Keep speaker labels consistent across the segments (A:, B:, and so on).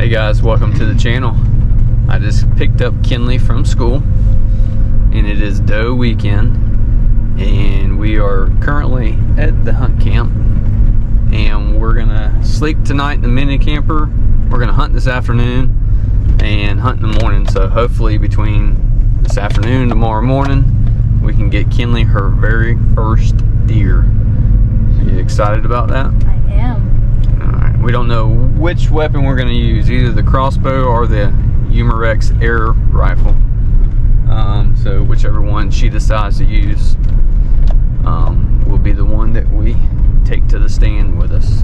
A: Hey guys, welcome to the channel. I just picked up Kinley from school and it is doe weekend, and we are currently at the hunt camp, and we're gonna sleep tonight in the mini camper. We're gonna hunt this afternoon and hunt in the morning, so hopefully between this afternoon and tomorrow morning we can get Kinley her very first deer. Are you excited about that?
B: I am.
A: Alright, we don't know which weapon we're going to use, either the crossbow or the Umarex air rifle. So whichever one she decides to use will be the one that we take to the stand with us.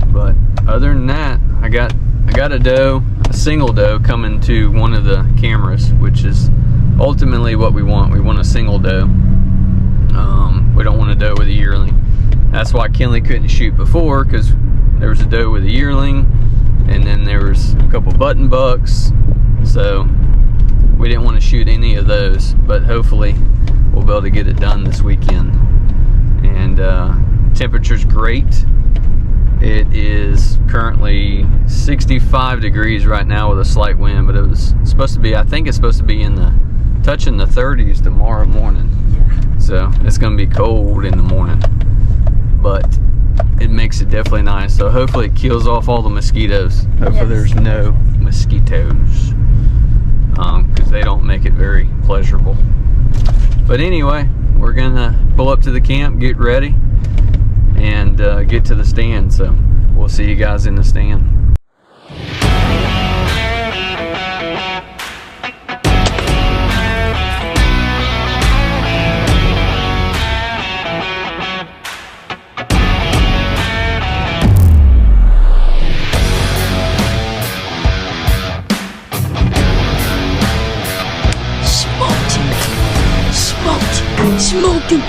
A: But other than that, I got a doe, a single doe coming to one of the cameras, which is ultimately what we want. We want a single doe. We don't want a doe with a yearling. That's why Kinley couldn't shoot before, because there was a doe with a yearling, and then there was a couple button bucks, so we didn't want to shoot any of those. But hopefully we'll be able to get it done this weekend. And temperature's great. It is currently 65 degrees right now with a slight wind, but it was supposed to be, I think it's supposed to be touching the 30s tomorrow morning. So it's gonna be cold in the morning, but it makes it definitely nice. So hopefully it kills off all the mosquitoes. Hopefully there's no mosquitoes, because they don't make it very pleasurable. But anyway, we're gonna pull up to the camp, get ready, and get to the stand. So we'll see you guys in the stand.
B: Smoking.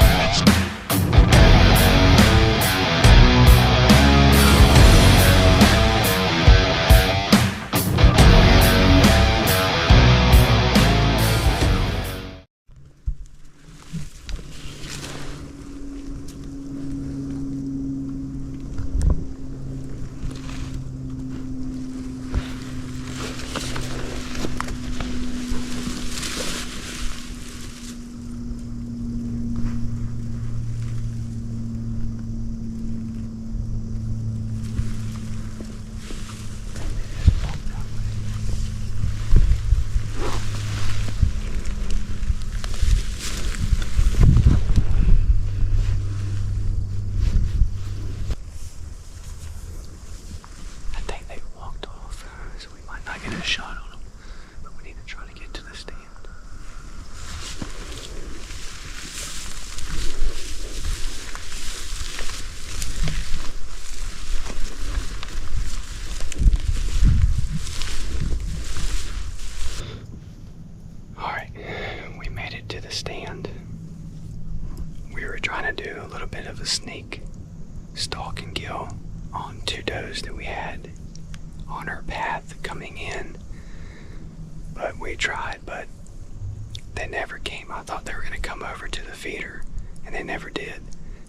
A: Shot on them, but we need to try to get to the stand. Alright, we made it to the stand. We were trying to do a little bit of a sneak stalk and kill on two does that we had on our path coming in, but we tried, but they never came. I thought they were going to come over to the feeder, and they never did.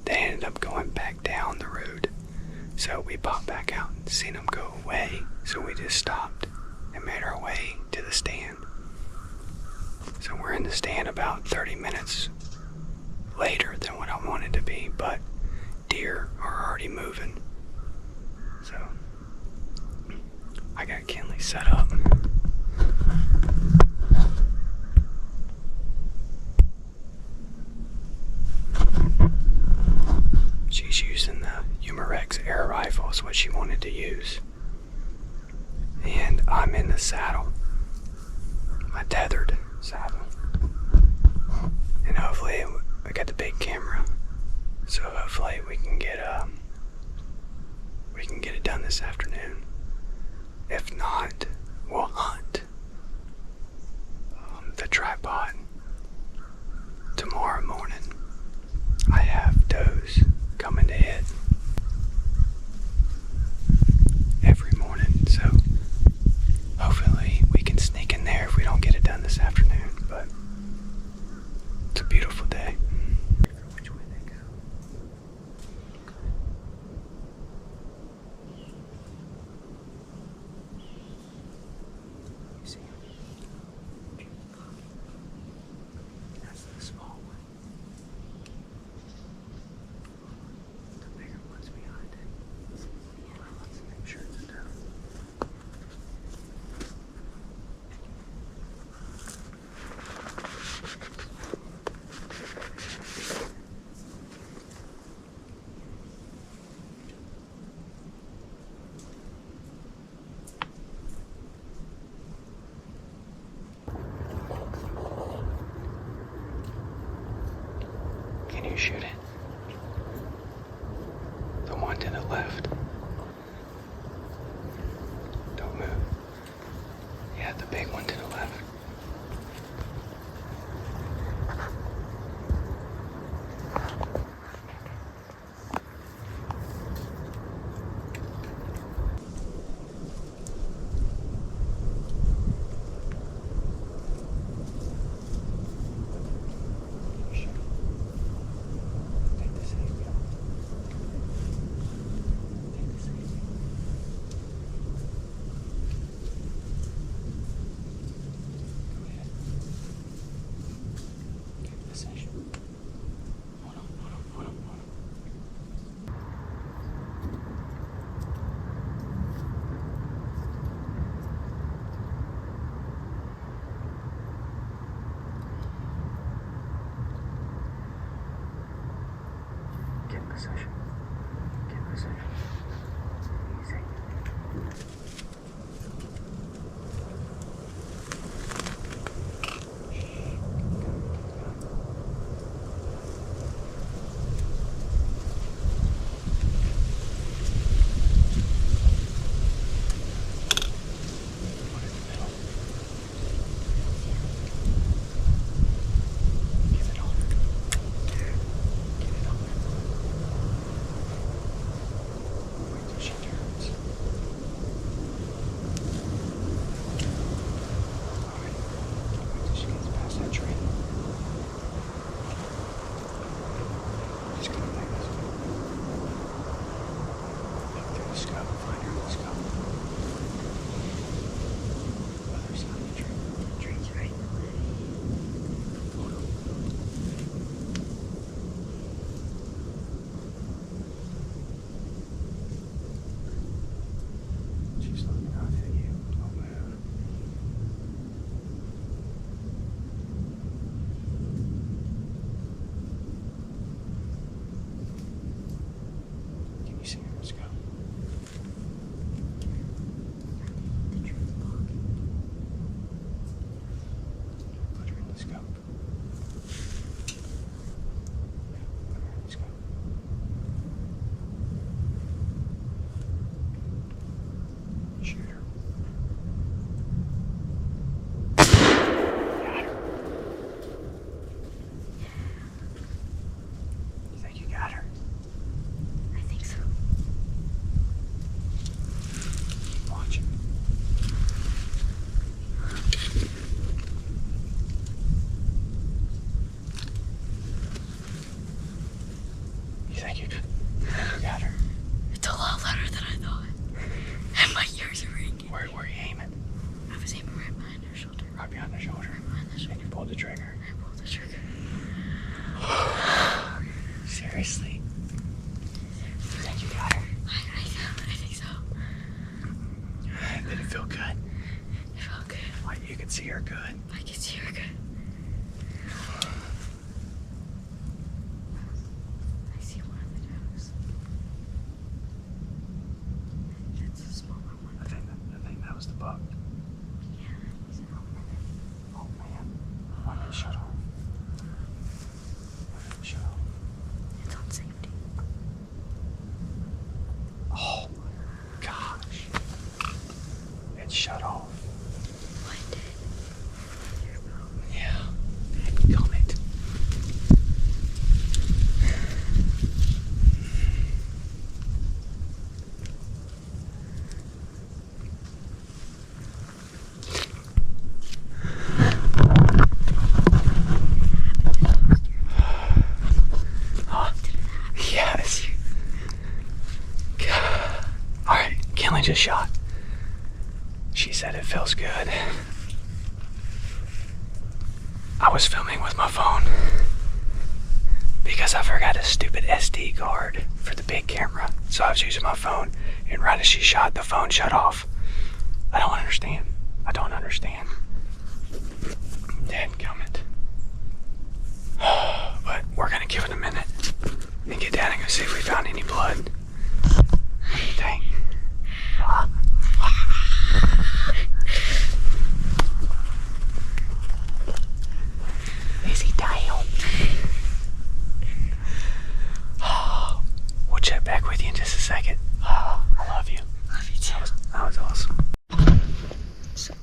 A: They ended up going back down the road, so we popped back out and seen them go away, so we just stopped and made our way to the stand. So we're in the stand about 30 minutes later than what I wanted to be, but deer are already moving. So I got Kinley set up. She's using the Umarex air rifle, is what she wanted to use. And I'm in the saddle, my tethered saddle. And hopefully I got the big camera, so hopefully we can get it done this afternoon. If not, we'll hunt the tripod tomorrow morning. I have does coming to hit every morning, so hopefully we can sneak in there if we don't get it done this afternoon. But it's a beautiful day. Which way they go? Did it feel good?
B: It felt good.
A: Like you could see her good.
B: I can see her good. I see one of the does. That's a smaller one.
A: I think that was the buck.
B: Yeah.
A: Oh man. Why did it shut off? Shut off.
B: It's on safety.
A: Oh my gosh. It shut off.
B: What did? Your phone.
A: Yeah. Dadgummit. Yes. Alright, Kinley just shot. She said it feels good. I was filming with my phone because I forgot a stupid SD card for the big camera. So I was using my phone, and right as she shot, the phone shut off. I don't understand. I don't understand. Dadgummit. But we're gonna give it a minute and get down and go see if we found any blood. What do you think? Easy down. We'll check back with you in just a second. I love you.
B: Love you too.
A: That was awesome.
B: So,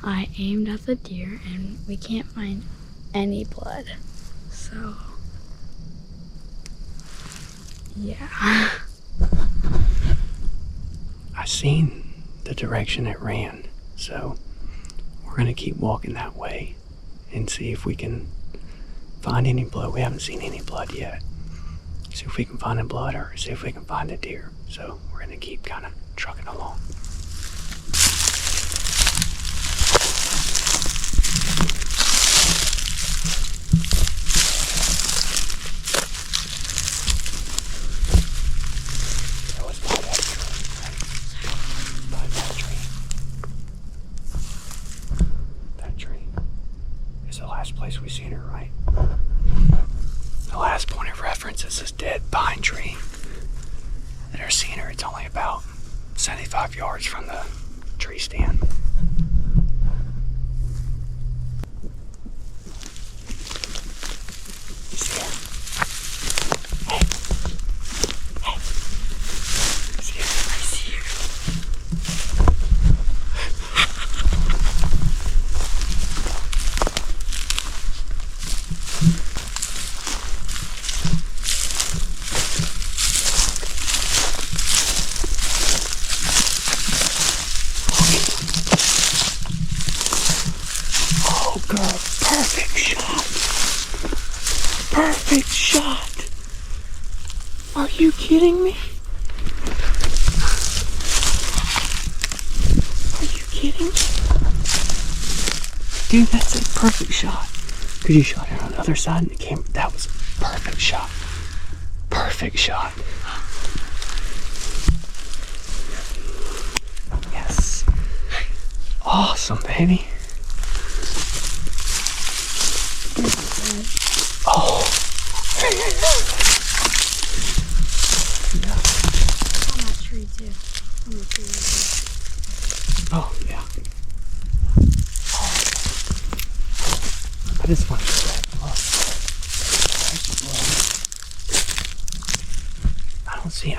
B: I aimed at the deer and we can't find any blood. So, yeah.
A: I seen the direction it ran, so we're gonna keep walking that way and see if we can find any blood. We haven't seen any blood yet. See if we can find a blood or see if we can find a deer. So we're gonna keep kind of trucking along. That was by that tree. By that tree. That tree is the last place we seen her, right? The last point of reference is this dead pine tree. That our seen her, it's only about 75 yards from the tree stand. You see her? Hey. Hey. You see her?
B: I see her.
A: Oh, girl, perfect shot. Perfect shot. Are you kidding me? Are you kidding me? Dude, that's a perfect shot. Because you shot it on the other side and it came. That was a perfect shot. Perfect shot. Yes. Awesome, baby. Oh. Yeah.
B: On that tree too. On the tree right there.
A: Oh, yeah. Oh. I just want to say, look. I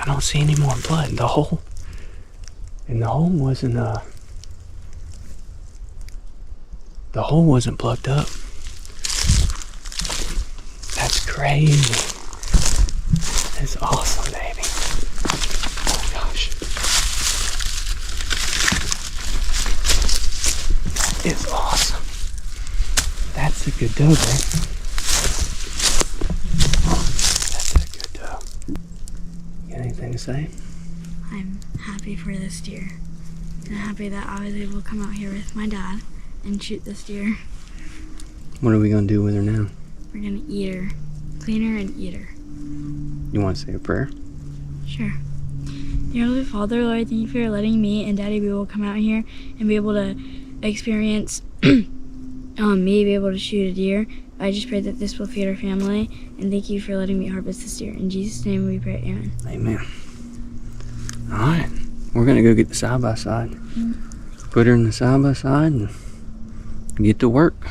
A: don't see any more blood in the hole. And the hole wasn't the hole wasn't plugged up. That's crazy. That's awesome, baby. Oh my gosh. That is awesome. That's a good doe, babe. That's a good doe. You got anything to say?
B: I'm happy for this deer. I'm happy that I was able to come out here with my dad and shoot this deer.
A: What are we gonna do with her now?
B: We're gonna eat her. Clean her and eat her.
A: You want to say a prayer?
B: Sure. Dear Heavenly Father, Lord, thank you for letting me and Daddy be able to come out here and be able to experience me be able to shoot a deer. I just pray that this will feed our family, and thank you for letting me harvest this deer. In Jesus' name we pray, amen.
A: Amen. All right, we're gonna go get the side-by-side. Put her in the side-by-side and get to work.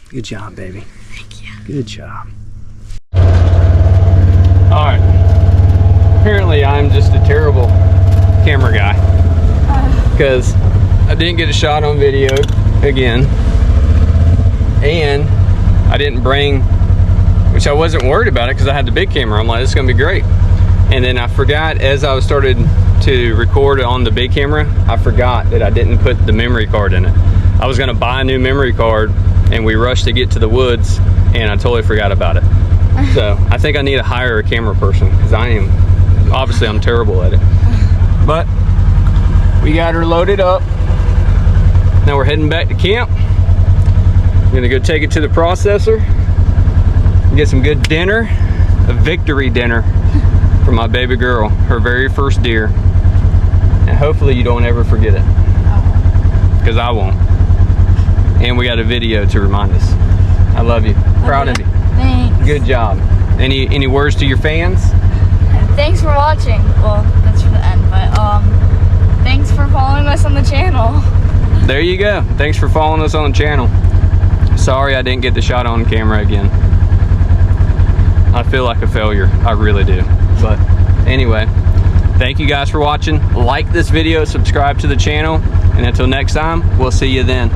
A: Good job, baby.
B: Thank you.
A: Good job. All right. Apparently, I'm just a terrible camera guy because I didn't get a shot on video again, and I didn't bring, which I wasn't worried about it because I had the big camera. I'm like, this is gonna be great. And then I forgot, as I was started to record on the big camera, I forgot that I didn't put the memory card in it. I was gonna buy a new memory card, and we rushed to get to the woods, and I totally forgot about it. So I think I need to hire a camera person because obviously I'm terrible at it. But we got her loaded up. Now we're heading back to camp. I'm gonna go take it to the processor, get some good dinner, a victory dinner for my baby girl, her very first deer. And hopefully you don't ever forget it, because I won't. And we got a video to remind us. I love you. Proud of you.
B: Thanks.
A: Good job. Any words to your fans?
B: Thanks for watching. Well, that's for the end, but thanks for following us on the channel.
A: There you go. Thanks for following us on the channel. Sorry I didn't get the shot on camera again. I feel like a failure. I really do. But anyway, thank you guys for watching. Like this video, subscribe to the channel, and until next time, we'll see you then.